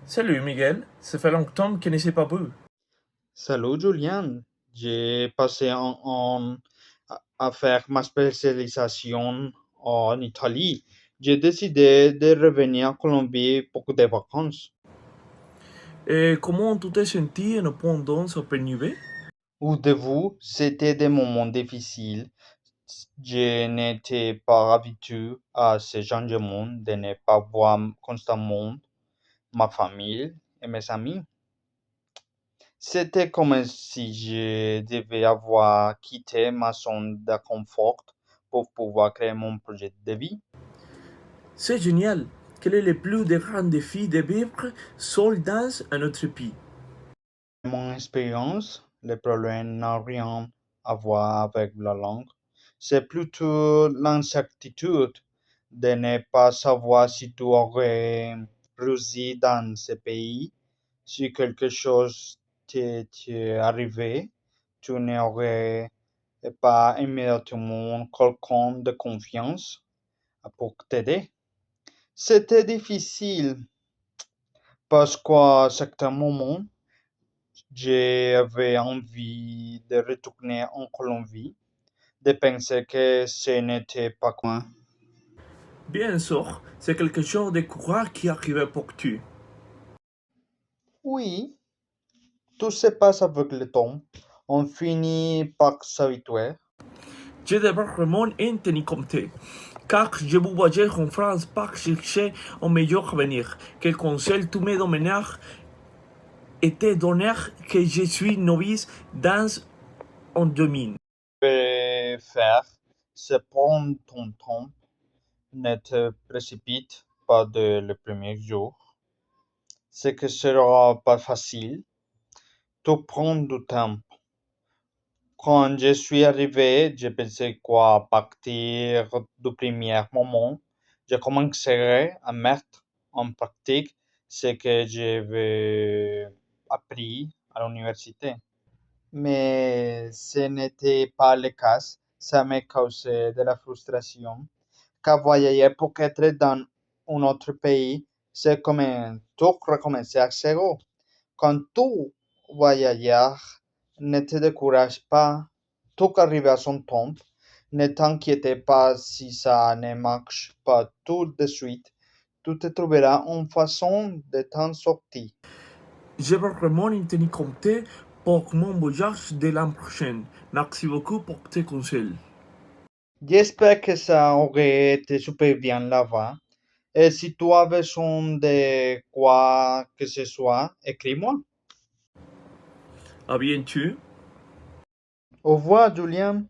Salut Miguel, ça fait longtemps que ne s'est pas vu. Salut Julian, j'ai passé à faire ma spécialisation en Italie. J'ai décidé de revenir en Colombie pour des vacances. Et comment tu t'es senti pendant ce pénible? Au début, c'était des moments difficiles. Je n'étais pas habitué à ce changement de ne pas voir constamment ma famille et mes amis. C'était comme si je devais avoir quitté ma zone de confort pour pouvoir créer mon projet de vie. C'est génial. Quel est le plus grand défi de vivre seul dans un autre pays? Mon expérience, le problème n'a rien à voir avec la langue. C'est plutôt l'incertitude de ne pas savoir si tu aurais réussi dans ce pays. Si quelque chose t'est arrivé, tu n'aurais pas immédiatement quelqu'un de confiance pour t'aider. C'était difficile parce qu'à certains moments, j'avais envie de retourner en Colombie, de penser que ce n'était pas quoi. Bien sûr, c'est quelque chose de courage qui arrive pour tu. Oui, tout se passe avec le temps. On finit par s'habituer. Je devrais vraiment en tenir compte, car je vous voyage en France pour chercher un meilleur avenir. Quel conseil tu me donneras étant donné que je suis novice dans un domaine? Faire, c'est prendre ton temps, ne te précipite pas dès le premier jour. C'est que ce sera pas facile. Tout prend du temps. Quand je suis arrivé, je pensais qu'à partir du premier moment, je commencerai à mettre en pratique ce que j'avais appris à l'université. Mais ce n'était pas le cas. Ça me causait de la frustration. Car voyager pour être dans un autre pays, c'est comme tout recommencer à zéro. Quand tu voyages, ne te décourage pas, tout arrive à son temps. Ne t'inquiète pas si ça ne marche pas tout de suite. Tu te trouveras une façon de t'en sortir. Je vais vraiment en tenir compte pour mon voyage de l'an prochain. Merci beaucoup pour tes conseils. J'espère que ça aurait été super bien là-bas. Et si tu as besoin de quoi que ce soit, écris-moi. À bientôt. Au revoir, Julien.